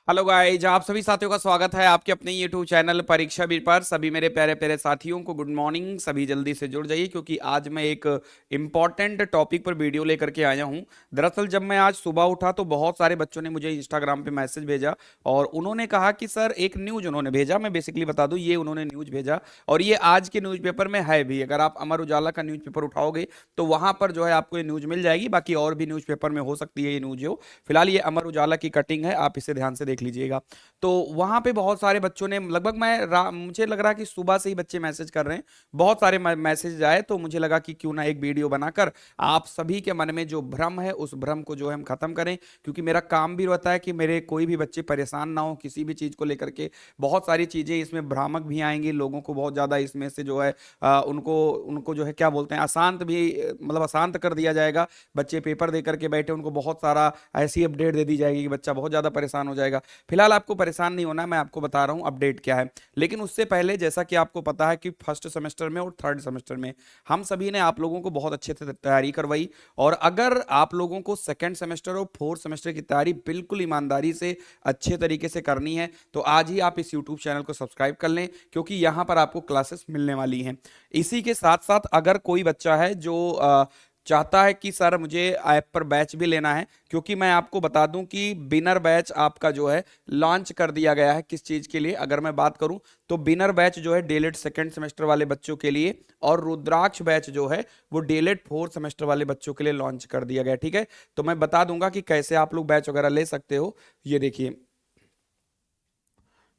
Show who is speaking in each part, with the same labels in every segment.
Speaker 1: Hello guys, आप सभी साथियों का स्वागत है आपके अपने यूट्यूब चैनल परीक्षा वीर पर। सभी मेरे प्यारे प्यारे साथियों को गुड मॉर्निंग। सभी जल्दी से जुड़ जाइए क्योंकि आज मैं एक इम्पॉर्टेंट टॉपिक पर वीडियो लेकर के आया हूं। दरअसल जब मैं आज सुबह उठा तो बहुत सारे बच्चों ने मुझे इंस्टाग्राम पे मैसेज भेजा और उन्होंने कहा कि सर एक न्यूज उन्होंने भेजा। मैं बेसिकली बता दूं, ये उन्होंने न्यूज भेजा और ये आज के न्यूज़पेपर में है भी। अगर आप अमर उजाला का न्यूज़पेपर उठाओगे तो वहां पर जो है आपको ये न्यूज मिल जाएगी। बाकी और भी न्यूज़पेपर में हो सकती है ये न्यूज हो। फिलहाल ये अमर उजाला की कटिंग है, आप इसे ध्यान से देख लीजिएगा। तो वहां पे बहुत सारे बच्चों ने लगभग मुझे लग रहा है कि सुबह से ही बच्चे मैसेज कर रहे हैं। बहुत सारे मैसेज आए तो मुझे लगा कि क्यों ना एक वीडियो बनाकर आप सभी के मन में जो भ्रम है उस भ्रम को जो है हम खत्म करें। क्योंकि मेरा काम भी रहता है कि मेरे कोई भी बच्चे परेशान ना हो किसी भी चीज को लेकर के। बहुत सारी चीजें इसमें भ्रामक भी आएंगी, लोगों को बहुत ज्यादा इसमें से जो है उनको उनको जो है क्या बोलते हैं अशांत भी, मतलब अशांत कर दिया जाएगा। बच्चे पेपर दे करके बैठे, उनको बहुत सारा ऐसी अपडेट दे दी जाएगी कि बच्चा बहुत ज्यादा परेशान हो जाएगा। फिलहाल आपको परेशान नहीं होना, मैं आपको बता रहा हूं अपडेट क्या है। लेकिन उससे पहले जैसा कि आपको पता है कि फर्स्ट सेमेस्टर में और थर्ड सेमेस्टर में हम सभी ने आप लोगों को बहुत अच्छे से तैयारी करवाई। और अगर आप लोगों को सेकंड सेमेस्टर और फोर्थ सेमेस्टर की तैयारी बिल्कुल ईमानदारी से अच्छे तरीके से करनी है तो आज ही आप इस यूट्यूब चैनल को सब्सक्राइब कर लें, क्योंकि यहां पर आपको क्लासेस मिलने वाली हैं। इसी के साथ साथ अगर कोई बच्चा है जो चाहता है कि सर मुझे ऐप पर बैच भी लेना है, क्योंकि मैं आपको बता दूं कि बिनर बैच आपका जो है लॉन्च कर दिया गया है। किस चीज के लिए अगर मैं बात करूं तो बिनर बैच जो है डीएलएड सेकंड सेमेस्टर वाले बच्चों के लिए, और रुद्राक्ष बैच जो है वो डीएलएड फोर्थ सेमेस्टर वाले बच्चों के लिए लॉन्च कर दिया गया। ठीक है, तो मैं बता दूंगा कि कैसे आप लोग बैच वगैरह ले सकते हो। ये देखिए,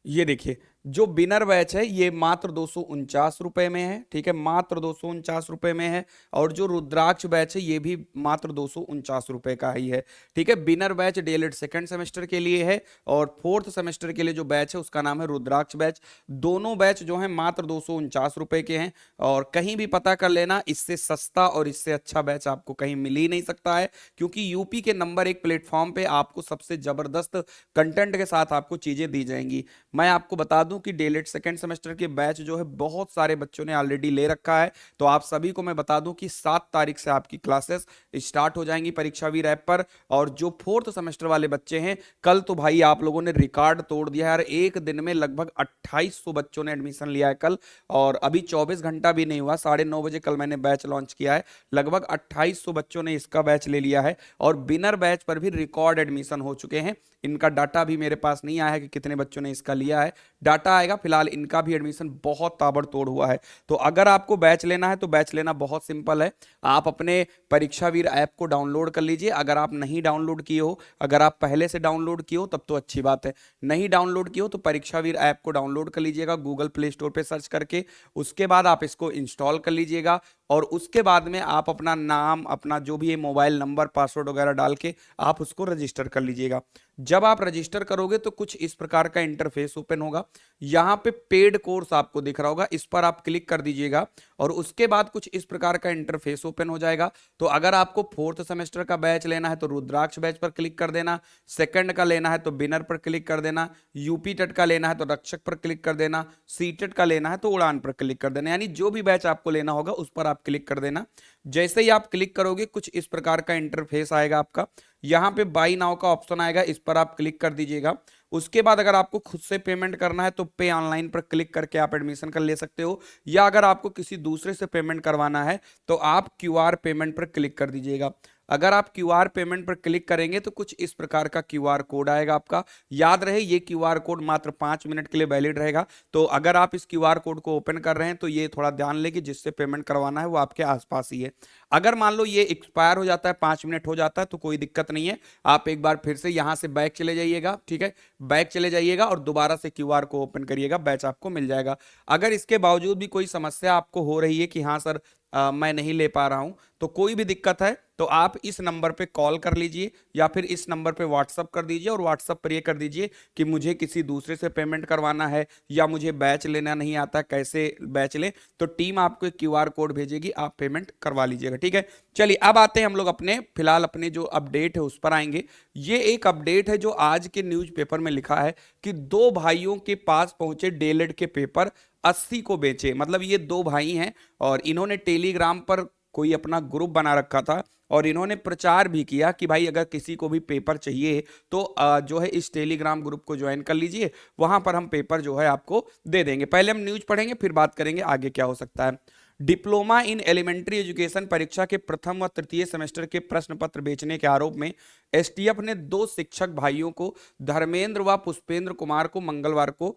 Speaker 1: ये देखिए, जो बिनर बैच है ये मात्र 249 रुपए में है। ठीक है, मात्र 249 रुपए में है। और जो रुद्राक्ष बैच है ये भी मात्र 249 रुपए का ही है। ठीक है, winner batch DElEd second semester के लिए है और फोर्थ सेमेस्टर के लिए जो बैच है उसका नाम है रुद्राक्ष बैच। दोनों बैच जो है मात्र 249 रुपए के हैं। और कहीं भी पता कर लेना, इससे सस्ता और इससे अच्छा बैच आपको कहीं मिल ही नहीं सकता है। क्योंकि यूपी के नंबर एक प्लेटफॉर्म पे आपको सबसे जबरदस्त कंटेंट के साथ आपको चीजें दी जाएंगी। मैं आपको बता दूं कि डीएलएड सेकंड सेमेस्टर के बैच जो है बहुत सारे बच्चों ने ऑलरेडी ले रखा है। तो आप सभी को मैं बता दूं कि 7 तारीख से आपकी क्लासेस स्टार्ट हो जाएंगी परीक्षा वीर ऐप पर। और जो फोर्थ सेमेस्टर वाले बच्चे हैं, कल तो भाई आप लोगों ने रिकॉर्ड तोड़ दिया है यार। एक दिन में लगभग 2800 बच्चों ने एडमिशन लिया है कल। और अभी 24 घंटा भी नहीं हुआ, 9:30 बजे कल मैंने बैच लॉन्च किया है। लगभग 2800 बच्चों ने इसका बैच ले लिया है और बिनर बैच पर भी रिकॉर्ड एडमिशन हो चुके हैं। इनका डाटा भी मेरे पास नहीं आया है कि कितने बच्चों ने इसका लिया है। डाटा आएगा, फिलहाल इनका भी एडमिशन बहुत ताबड़तोड़ हुआ है। तो अगर आपको बैच लेना है तो बैच लेना बहुत सिंपल है। आप अपने परीक्षा वीर ऐप को डाउनलोड कर लीजिए। अगर आप नहीं डाउनलोड किए हो, अगर आप पहले से डाउनलोड किए हो तब तो अच्छी बात है। नहीं डाउनलोड किए हो तो परीक्षा वीर ऐप को डाउनलोड कर लीजिएगा गूगल प्ले स्टोर पे सर्च करके। उसके बाद आप इसको इंस्टॉल कर लीजिएगा और उसके बाद में आप अपना नाम, अपना जो भी है मोबाइल नंबर, पासवर्ड वगैरह डाल के आप उसको रजिस्टर कर लीजिएगा। जब आप रजिस्टर करोगे तो कुछ इस प्रकार का इंटरफेस ओपन होगा। यहां पे पेड कोर्स आपको दिख रहा होगा, इस पर आप क्लिक कर दीजिएगा और उसके बाद कुछ इस प्रकार का इंटरफेस ओपन हो जाएगा। तो अगर आपको फोर्थ सेमेस्टर का बैच लेना है तो रुद्राक्ष बैच पर क्लिक कर देना, सेकंड का लेना है तो बिनर पर क्लिक कर देना, यूपी टेट का लेना है तो रक्षक पर क्लिक कर देना, सी टेट का लेना है तो उड़ान पर क्लिक कर देना। यानी जो भी बैच आपको लेना होगा उस पर आप क्लिक कर देना। जैसे ही आप क्लिक करोगे कुछ इस प्रकार का इंटरफेस आएगा आपका। यहां पे बाई नाउ का ऑप्शन आएगा, इस पर आप क्लिक कर दीजिएगा। उसके बाद अगर आपको खुद से पेमेंट करना है तो पे ऑनलाइन पर क्लिक करके आप एडमिशन कर ले सकते हो, या अगर आपको किसी दूसरे से पेमेंट करवाना है तो आप क्यूआर पेमेंट पर क्लिक कर दीजिएगा। अगर आप क्यूआर पेमेंट पर क्लिक करेंगे तो कुछ इस प्रकार का क्यूआर कोड आएगा आपका। याद रहे ये क्यूआर कोड मात्र 5 मिनट के लिए वैलिड रहेगा। तो अगर आप इस क्यूआर कोड को ओपन कर रहे हैं तो ये थोड़ा ध्यान लें कि जिससे पेमेंट करवाना है वो आपके आसपास ही है। अगर मान लो ये एक्सपायर हो जाता है, 5 मिनट हो जाता है, तो कोई दिक्कत नहीं है। आप एक बार फिर से यहां से बैक चले जाइएगा। ठीक है, बैक चले जाइएगा और दोबारा से क्यूआर को ओपन करिएगा, बैच आपको मिल जाएगा। अगर इसके बावजूद भी कोई समस्या आपको हो रही है कि हाँ सर मैं नहीं ले पा रहा हूं, तो कोई भी दिक्कत है तो आप इस नंबर पे कॉल कर लीजिए या फिर इस नंबर पे व्हाट्सअप कर दीजिए। और व्हाट्सअप पर ये कर दीजिए कि मुझे किसी दूसरे से पेमेंट करवाना है या मुझे बैच लेना नहीं आता, कैसे बैच लें, तो टीम आपको एक क्यूआर कोड भेजेगी, आप पेमेंट करवा लीजिएगा। ठीक है, चलिए अब आते हैं हम लोग अपने फिलहाल अपने जो अपडेट है उस पर आएंगे। ये एक अपडेट है जो आज के न्यूज़पेपर में लिखा है कि दो भाइयों के पास पहुंचे डीएलएड के पेपर, 80 को बेचे। मतलब ये दो भाई हैं और इन्होंने टेलीग्राम पर कोई अपना ग्रुप बना रखा था और इन्होंने प्रचार भी किया कि भाई अगर किसी को भी पेपर चाहिए तो जो है इस टेलीग्राम ग्रुप को ज्वाइन कर लीजिए, वहां पर हम पेपर जो है आपको दे देंगे। पहले हम न्यूज पढ़ेंगे फिर बात करेंगे आगे क्या हो सकता है। डिप्लोमा इन एलिमेंट्री एजुकेशन परीक्षा के प्रथम व तृतीय सेमेस्टर के प्रश्न पत्र बेचने के आरोप में एसटीएफ ने 2 शिक्षक भाइयों को धर्मेंद्र व पुष्पेंद्र कुमार को मंगलवार को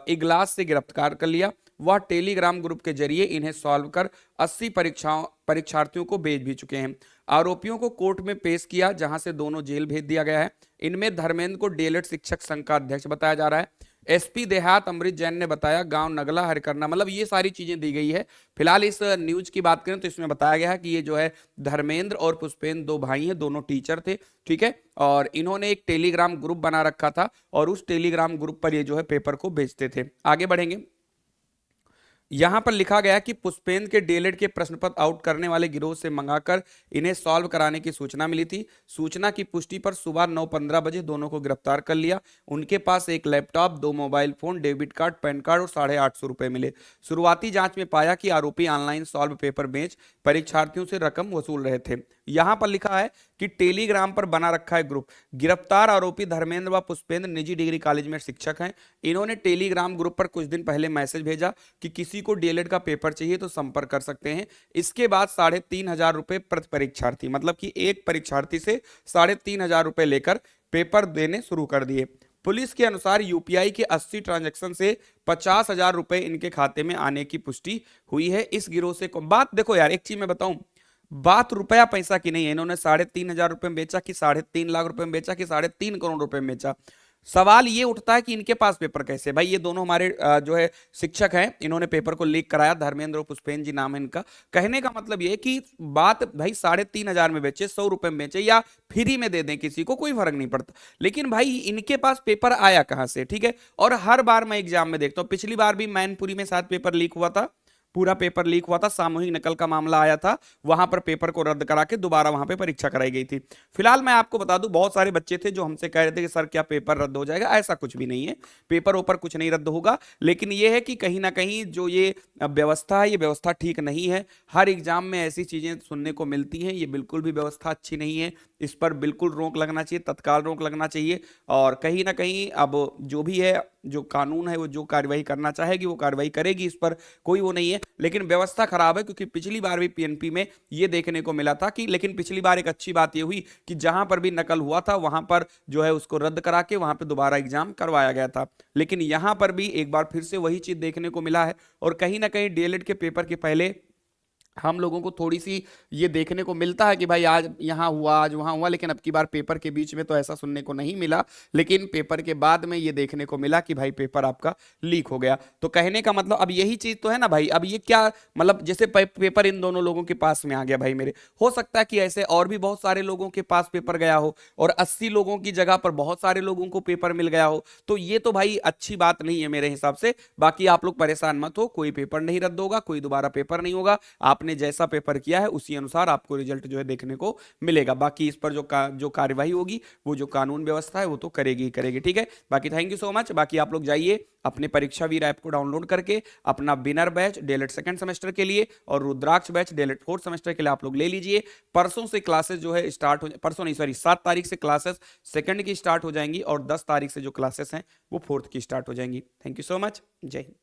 Speaker 1: इगलास से गिरफ्तार कर लिया। वह टेलीग्राम ग्रुप के जरिए इन्हें सॉल्व कर 80 परीक्षार्थियों को भेज भी चुके हैं। आरोपियों को कोर्ट में पेश किया जहां से दोनों जेल भेज दिया गया है। इनमें धर्मेंद्र को डीएलएड शिक्षक संघ का अध्यक्ष बताया जा रहा है। एसपी देहात अमृत जैन ने बताया गांव नगला हरिकरना, मतलब ये सारी चीजें दी गई है। फिलहाल इस न्यूज की बात करें तो इसमें बताया गया है कि ये जो है धर्मेंद्र और पुष्पेंद्र 2 भाई हैं, दोनों टीचर थे, ठीक है, और इन्होंने एक टेलीग्राम ग्रुप बना रखा था और उस टेलीग्राम ग्रुप पर ये जो है पेपर को भेजते थे। आगे बढ़ेंगे। यहां पर लिखा गया कि पुष्पेंद्र के डीएलएड के प्रश्न पत्र आउट करने वाले गिरोह से मंगाकर इन्हें सॉल्व कराने की सूचना मिली थी। सूचना की पुष्टि पर सुबह 9:15 बजे दोनों को गिरफ्तार कर लिया। उनके पास एक laptop, 2 mobile phone, debit card, pan card और 850 रुपए मिले। शुरुआती जांच में पाया कि आरोपी ऑनलाइन सॉल्व पेपर बेच परीक्षार्थियों से रकम वसूल रहे थे। यहां पर लिखा है कि टेलीग्राम पर बना रखा है ग्रुप। गिरफ्तार आरोपी धर्मेंद्र व पुष्पेंद्र निजी डिग्री कॉलेज में शिक्षक हैं। इन्होंने टेलीग्राम ग्रुप पर कुछ दिन पहले मैसेज भेजा कि किसी को डीएलएड का पेपर चाहिए तो संपर्क कर सकते हैं। इसके बाद 3,500 रुपए प्रति परीक्षार्थी, मतलब कि एक परीक्षार्थी से 3,500 रुपए लेकर पेपर देने शुरू कर दिए। पुलिस के अनुसार यूपीआई के 80 ट्रांजैक्शन से 50,000 रुपए इनके खाते में आने की पुष्टि हुई है। इस गिरोह से बात देखो यार, एक चीज मैं बताऊं, बात रुपया पैसा की नहीं है। इन्होंने 3,500 रुपए में बेचा कि 3.5 लाख रुपए में बेचा कि 3.5 करोड़ रुपए में बेचा। सवाल ये उठता है कि इनके पास पेपर कैसे? भाई ये दोनों हमारे जो है शिक्षक हैं, इन्होंने पेपर को लीक कराया। धर्मेंद्र और पुष्पेंद्र जी नाम है इनका। कहने का मतलब ये कि बात भाई 3,500 में बेचे, 100 रुपए में बेचे या फ्री में दे दें किसी को, कोई फर्क नहीं पड़ता। लेकिन भाई इनके पास पेपर आया कहां से? ठीक है, और हर बार मैं एग्जाम में देखता हूं, पिछली बार भी मैनपुरी में शायद पेपर लीक हुआ था, पूरा पेपर लीक हुआ था, सामूहिक नकल का मामला आया था, वहां पर पेपर को रद्द करा के दोबारा वहां पे परीक्षा कराई गई थी। फिलहाल मैं आपको बता दूं, बहुत सारे बच्चे थे जो हमसे कह रहे थे कि सर क्या पेपर रद्द हो जाएगा? ऐसा कुछ भी नहीं है, पेपर ऊपर कुछ नहीं रद्द होगा। लेकिन यह है कि कहीं ना कहीं जो ये व्यवस्था है, ये व्यवस्था ठीक नहीं है। हर एग्जाम में ऐसी चीजें सुनने को मिलती हैं, ये बिल्कुल भी व्यवस्था अच्छी नहीं है। इस पर बिल्कुल रोक लगना चाहिए, तत्काल रोक लगना चाहिए। और कहीं ना कहीं अब जो भी है, जो कानून है, वो जो कार्रवाई करना चाहेगी वो कार्रवाई करेगी, इस पर कोई वो नहीं है। लेकिन व्यवस्था खराब है, क्योंकि पिछली बार भी पीएनपी में ये देखने को मिला था कि, लेकिन पिछली बार एक अच्छी बात ये हुई कि जहां पर भी नकल हुआ था वहां पर जो है उसको रद्द करा के वहां पर दोबारा एग्जाम करवाया गया था। लेकिन यहां पर भी एक बार फिर से वही चीज देखने को मिला है। और कहीं ना कहीं डीएलएड के पेपर के पहले हम लोगों को थोड़ी सी ये देखने को मिलता है कि भाई आज यहाँ हुआ, आज वहाँ हुआ, लेकिन अब की बार पेपर के बीच में तो ऐसा सुनने को नहीं मिला। लेकिन पेपर के बाद में ये देखने को मिला कि भाई पेपर आपका लीक हो गया। तो कहने का मतलब अब यही चीज तो है ना भाई, अब ये क्या मतलब, जैसे पेपर इन दोनों लोगों के पास में आ गया भाई मेरे, हो सकता है कि ऐसे और भी बहुत सारे लोगों के पास पेपर गया हो और 80 लोगों की जगह पर बहुत सारे लोगों को पेपर मिल गया हो। तो ये तो भाई अच्छी बात नहीं है मेरे हिसाब से। बाकी आप लोग परेशान मत हो, कोई पेपर नहीं रद्द होगा, कोई दोबारा पेपर नहीं होगा। आपने जैसा पेपर किया है उसी अनुसार आपको रिजल्ट जो है देखने को मिलेगा। बाकी इस पर जो कार्यवाही होगी, वो जो कानून व्यवस्था है वो तो करेगी ही करेगी। ठीक है, बाकी थैंक यू सो मच। बाकी आप लोग जाइए अपने परीक्षा वीर ऐप को डाउनलोड करके अपना winner batch DElEd second semester के लिए और रुद्राक्ष बैच डीएलएड फोर्थ सेमेस्टर के लिए आप लोग ले लीजिए। परसों से क्लासेस जो है स्टार्ट हो, परसों नहीं सॉरी 7 तारीख से क्लासेस सेकंड की स्टार्ट हो जाएंगी और 10 तारीख से जो क्लासेस हैं वो फोर्थ की स्टार्ट हो जाएंगी। थैंक यू सो मच, जय हिंद।